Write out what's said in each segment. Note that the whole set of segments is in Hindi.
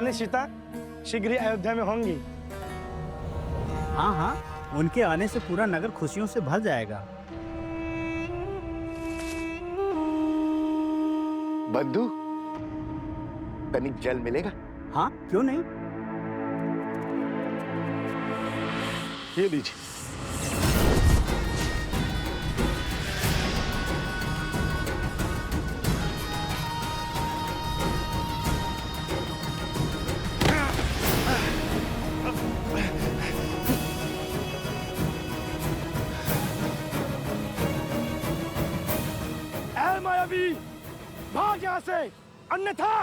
रानी सीता शीघ्र ही अयोध्या में होंगी। हाँ हाँ, उनके आने से पूरा नगर खुशियों से भर जाएगा। बंधु, तनिक जल मिलेगा? हाँ, क्यों नहीं। ये लीजिए। ऐ मायावी, भाग यहाँ से, अन्यथा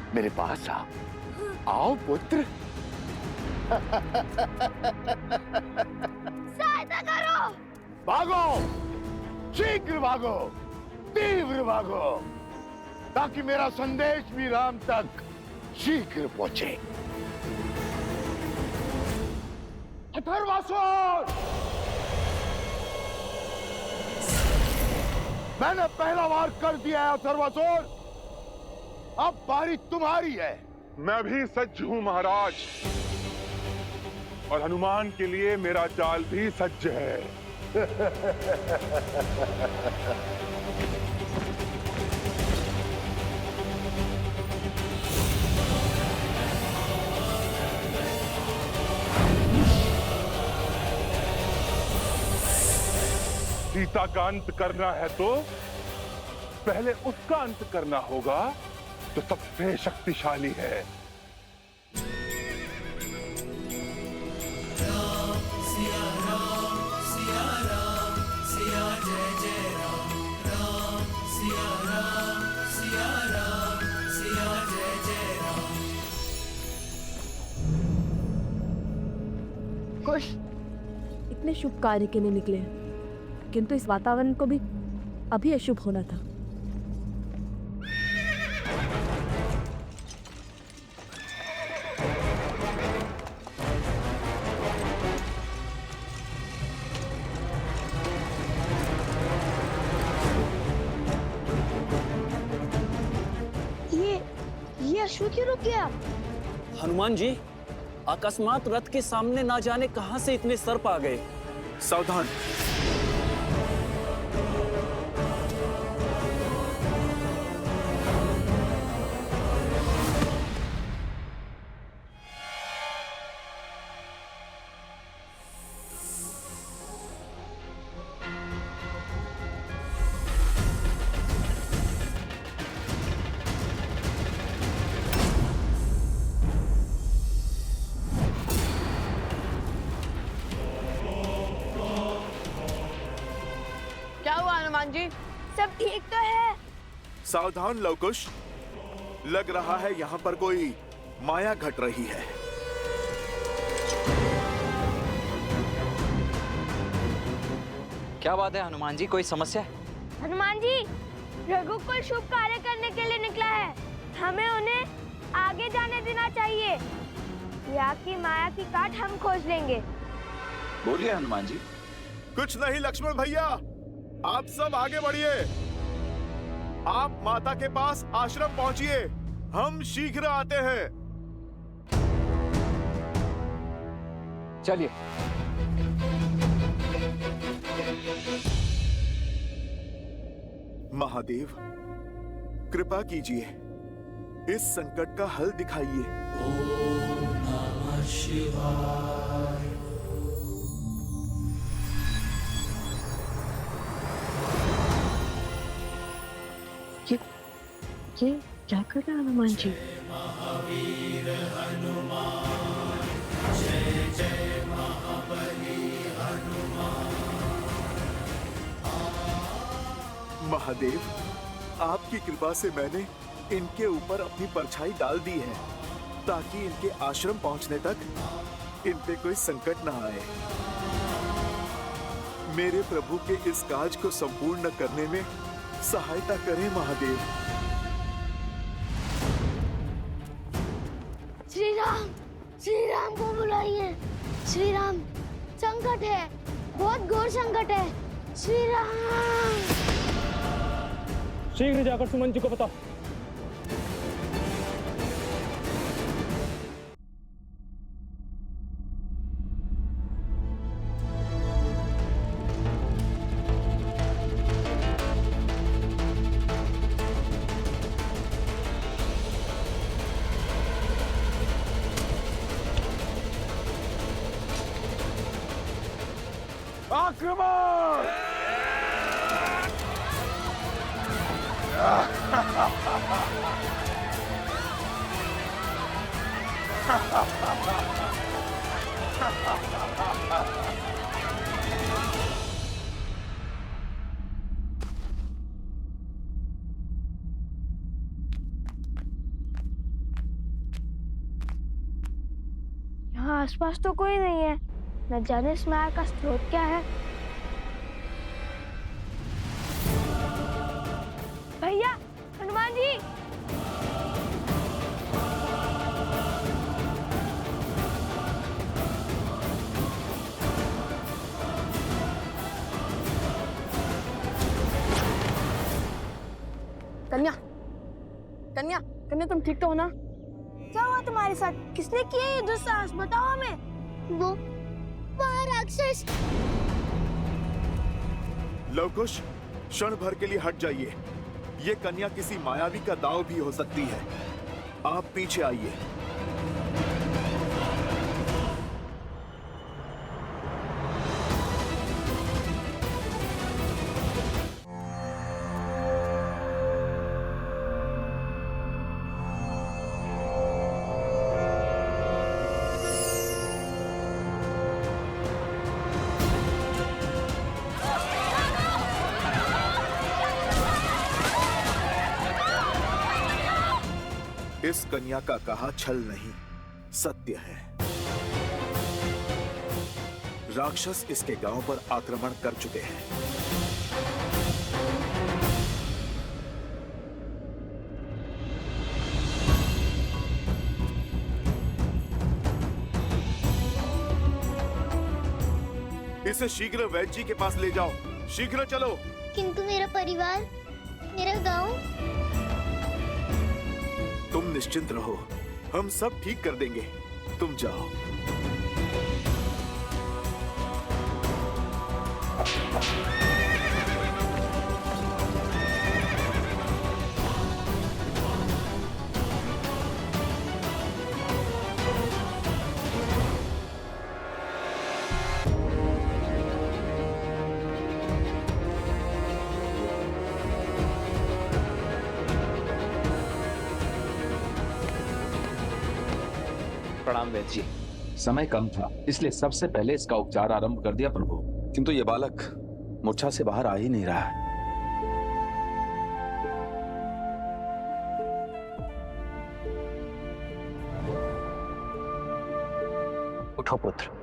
मेरे पास आओ, आओ पुत्र। सहायता करो। भागो, शीघ्र भागो, तीव्र भागो, ताकि मेरा संदेश भी राम तक शीघ्र पहुंचे। अथर्वासुर, मैंने पहला वार कर दिया है अथर्वासुर, अब बारी तुम्हारी है। मैं भी सज्ज हूं महाराज, और हनुमान के लिए मेरा जाल भी सज्ज है। सीता का अंत करना है तो पहले उसका अंत करना होगा जो सबसे शक्तिशाली है। कुश इतने शुभ कार्य के लिए निकले, किंतु इस वातावरण को भी अभी अशुभ होना था। ये अश्व क्यों रुक गया? हनुमान जी, अकस्मात रथ के सामने ना जाने कहां से इतने सर्प आ गए। सावधान। क्या हुआ हनुमान जी? सब ठीक तो है? सावधान लवकुश, लग रहा है यहाँ पर कोई माया घट रही है। क्या बात है हनुमान जी, कोई समस्या है? हनुमान जी, रघुकुल शुभ कार्य करने के लिए निकला है, हमें उन्हें आगे जाने देना चाहिए। यहाँ की माया की काट हम खोज लेंगे। बोलिए हनुमान जी। कुछ नहीं लक्ष्मण भैया, आप सब आगे बढ़िए। आप माता के पास आश्रम पहुंचिए, हम शीघ्र आते हैं। चलिए। महादेव, कृपा कीजिए, इस संकट का हल दिखाइए। ओम नमः शिवाय। ये क्या कर रहा है हनुमान जी? महावीर हनुमान, जय जय महाबली हनुमान। महादेव, आपकी कृपा से मैंने इनके ऊपर अपनी परछाई डाल दी है ताकि इनके आश्रम पहुंचने तक इन पे कोई संकट ना आए। मेरे प्रभु के इस काज को संपूर्ण करने में सहायता करें महादेव। श्री राम को बुलाइए। श्री राम, संकट है, बहुत घोर संकट है। श्री राम। शीघ्र जाकर सुमन जी को बताओ। आक्रमण! यहाँ आसपास तो कोई नहीं है, न जाने इस माया का स्रोत क्या है। भैया, हनुमान जी! कन्या, कन्या, कन्या, तुम ठीक तो हो ना? क्या हुआ तुम्हारे साथ? किसने किया ये दुस्साहस? बताओ हमें। वो राक्षस। लवकुश, क्षण भर के लिए हट जाइए। ये कन्या किसी मायावी का दाव भी हो सकती है। आप पीछे आइए। इस कन्या का कहा छल नहीं, सत्य है। राक्षस इसके गांव पर आक्रमण कर चुके हैं। इसे शीघ्र वैद्य जी के पास ले जाओ। शीघ्र चलो। किंतु मेरा परिवार, मेरा गांव। तुम निश्चिंत रहो, हम सब ठीक कर देंगे। तुम जाओ। प्रणाम वैद्य जी। समय कम था, इसलिए सबसे पहले इसका उपचार आरंभ कर दिया प्रभु। किंतु ये बालक मूर्छा से बाहर आ ही नहीं रहा। उठो पुत्र।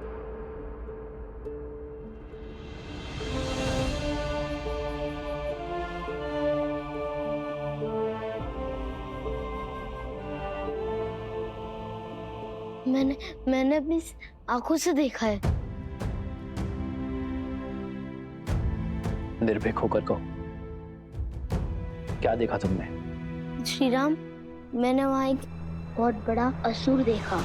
मैंने अपनी आंखों से देखा है। निर्भीक होकर कहो, क्या देखा तुमने? श्री राम, मैंने वहां एक बहुत बड़ा असुर देखा।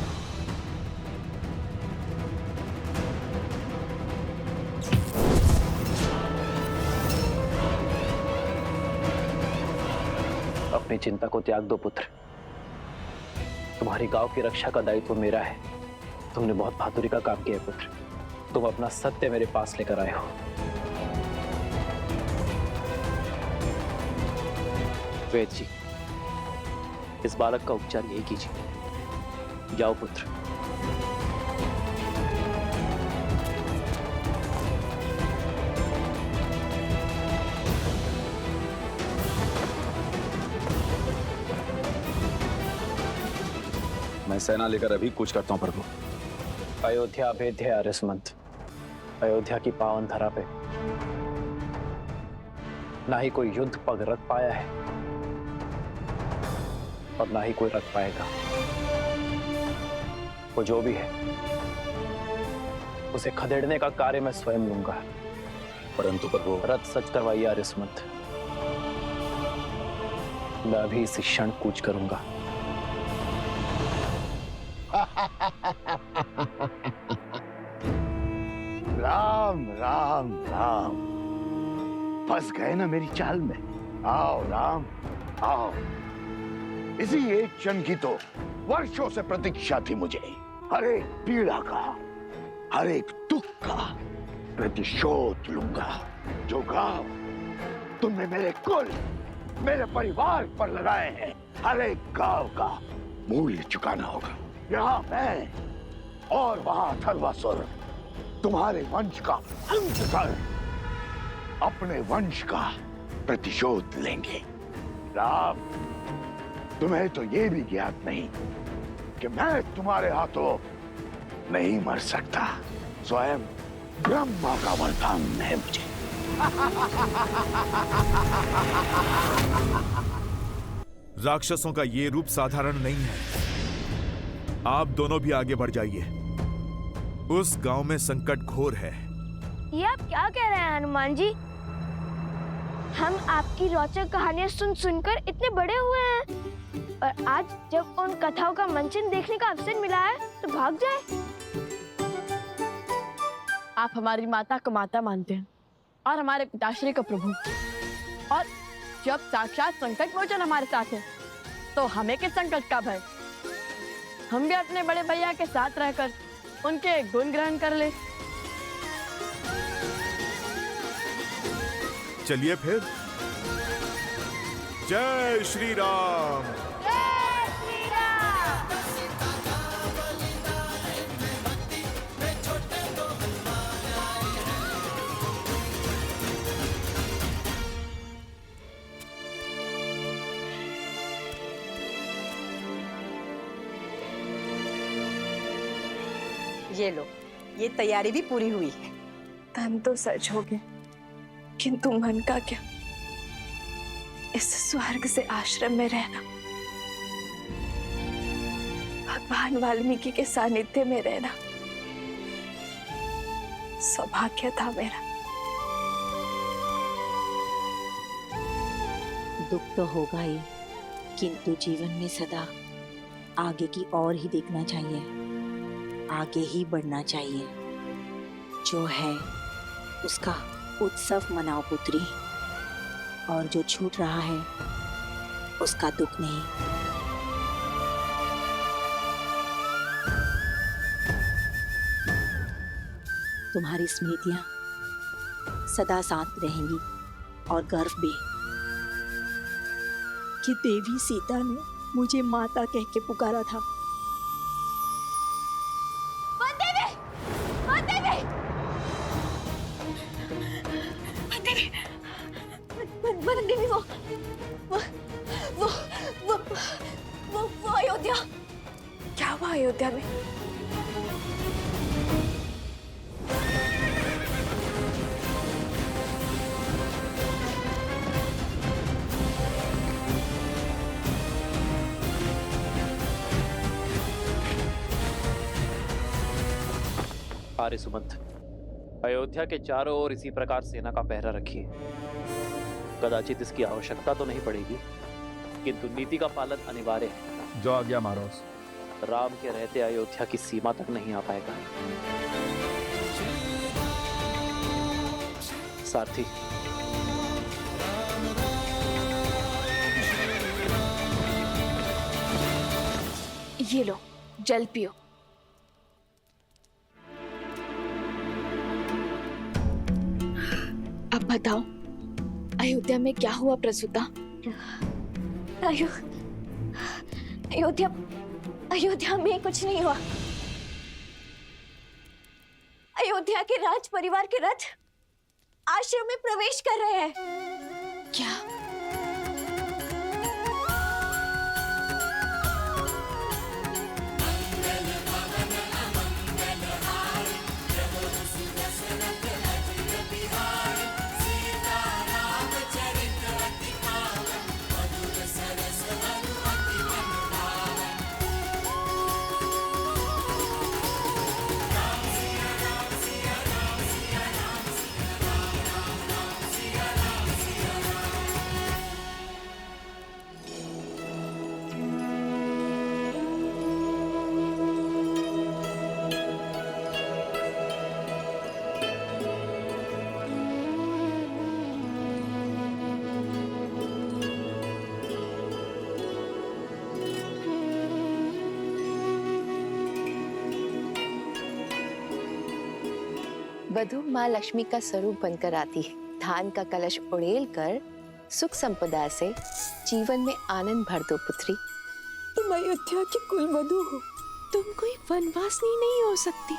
अपनी चिंता को त्याग दो पुत्र। तुम्हारी गांव की रक्षा का दायित्व मेरा है। तुमने बहुत बहादुरी का काम किया है पुत्र। तुम अपना सत्य मेरे पास लेकर आए हो। वैद्य जी, इस बालक का उपचार यही कीजिए। जाओ पुत्र। मैं सेना लेकर अभी कूच करता हूँ प्रभु। अयोध्या अभेद्य है आर्यसमंत। अयोध्या की पावन धरा पे ना ही कोई युद्ध पग रख पाया है और ना ही कोई रख पाएगा। वो जो भी है उसे खदेड़ने का कार्य मैं स्वयं लूंगा। परंतु प्रभु, रथ सच करवाइए आर्यसमंत। मैं अभी इसी क्षण कूच करूंगा। राम राम राम, फंस गए ना मेरी चाल में। आओ राम आओ। इसी एक क्षण की तो वर्षों से प्रतीक्षा थी मुझे। हर एक पीड़ा का, हर एक दुख का प्रतिशोध लूंगा। जो घाव तुमने मेरे कुल, मेरे परिवार पर लगाए हैं, हर एक घाव का मूल्य चुकाना होगा। यहाँ मैं और वहां अथर्वासुर तुम्हारे वंश का अंत कर अपने वंश का प्रतिशोध लेंगे। राम, तुम्हें तो ये भी ज्ञात नहीं कि मैं तुम्हारे हाथों नहीं मर सकता। स्वयं ब्रह्मा का वरदान है मुझे। राक्षसों का ये रूप साधारण नहीं है। आप दोनों भी आगे बढ़ जाइए। उस गांव में संकट घोर है। ये आप क्या कह रहे हैं हनुमान जी? हम आपकी रोचक कहानियां सुन सुनकर इतने बड़े हुए हैं और आज जब उन कथाओं का मंचन देखने का अवसर मिला है तो भाग जाए। आप हमारी माता को माता मानते हैं और हमारे पिताश्री को प्रभु, और जब साक्षात संकट मोचन हमारे साथ है तो हमें किस संकट का भय। हम भी अपने बड़े भैया के साथ रहकर उनके गुण ग्रहण कर ले। चलिए फिर। जय श्री राम। जय श्री राम। ये लो, ये तैयारी भी पूरी हुई है। तन तो सच हो गए, किंतु मन का क्या? इस स्वर्ग से आश्रम में रहना, भगवान वाल्मीकि के सानिध्य में रहना सौभाग्य था मेरा। दुख तो होगा ही, किंतु जीवन में सदा आगे की ओर ही देखना चाहिए, आगे ही बढ़ना चाहिए। जो है उसका उत्सव मनाओ पुत्री, और जो छूट रहा है उसका दुख नहीं। तुम्हारी स्मृतियां सदा साथ रहेंगी और गर्व भी कि देवी सीता ने मुझे माता कह के पुकारा था। वो अयोध्या, क्या हुआ अयोध्या में? आर्यसुमंत, अयोध्या के चारों ओर इसी प्रकार सेना का पहरा रखिए। कदाचित इसकी आवश्यकता तो नहीं पड़ेगी, किंतु नीति का पालन अनिवार्य है। जो आज्ञा महाराज। राम के रहते अयोध्या की सीमा तक नहीं आ पाएगा। सारथी, ये लो, जल पियो। अब बताओ, अयोध्या में क्या हुआ प्रसूता? अयोध्या में कुछ नहीं हुआ। अयोध्या के राज परिवार के रथ आश्रम में प्रवेश कर रहे हैं। क्या? वधु माँ लक्ष्मी का स्वरूप बनकर आती है। धान का कलश उड़ेल कर सुख संपदा से जीवन में आनंद भर दो पुत्री। तुम अयोध्या की कुलवधु हो, तुम कोई वनवासिनी नहीं हो सकती।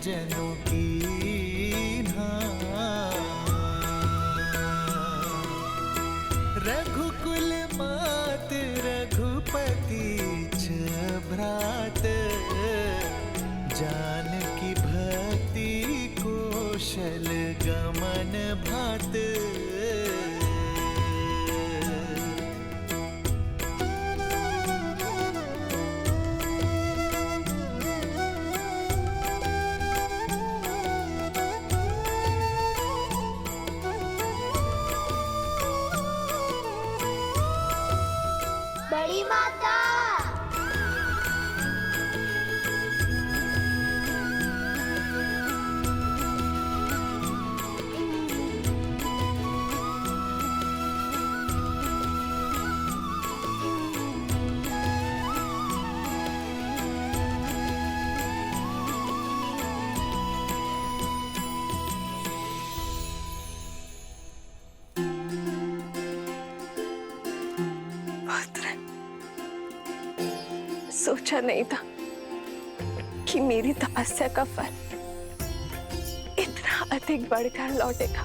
जनों की रघुकुल मात रघुपति भ्रात जानकी भक्ति कौशल गमन भात। बड़ी माता, सोचा नहीं था कि मेरी तपस्या का फल इतना अधिक बढ़कर लौटेगा।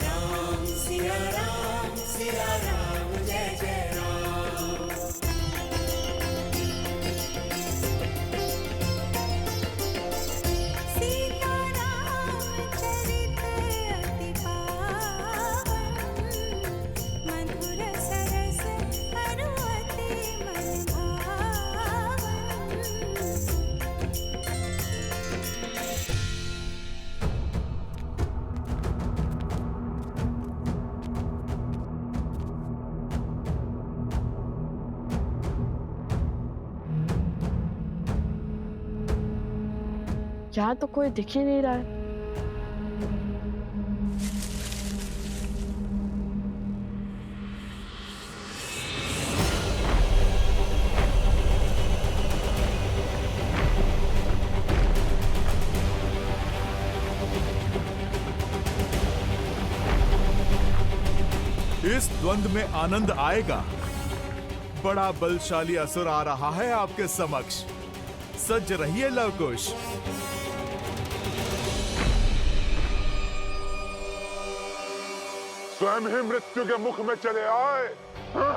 राम सिया राम जय जय राम। सीता राम चरित अति पावन, मधुर सरस अरु अति मन भावन। यहाँ तो कोई दिख ही नहीं रहा है। इस द्वंद्व में आनंद आएगा। बड़ा बलशाली असुर आ रहा है आपके समक्ष। सज्ज रहिए लवकुश। स्वयं ही मृत्यु के मुख में चले आए। हाँ?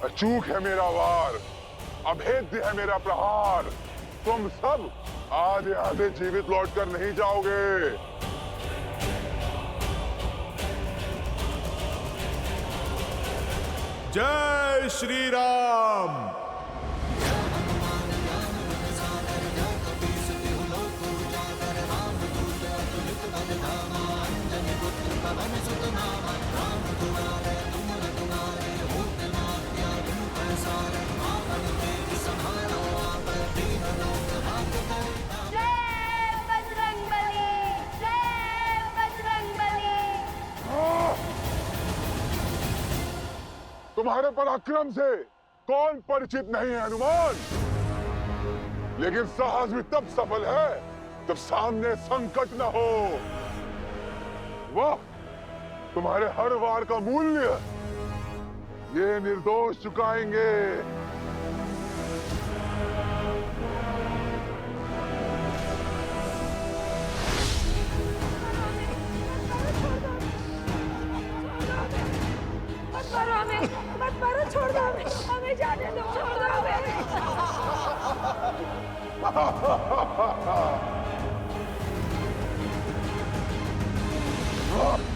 अचूक है मेरा वार, अभेद्य है मेरा प्रहार। तुम सब आधे आधे जीवित लौटकर नहीं जाओगे। जय श्री राम। तुम्हारे पराक्रम से कौन परिचित नहीं है हनुमान, लेकिन साहस भी तब सफल है जब सामने संकट न हो। वाह, तुम्हारे हर वार का मूल्य ये निर्दोष चुकाएंगे। मत मारो, छोड़ दो हमें जाने दो, छोड़ दो हमें। वाह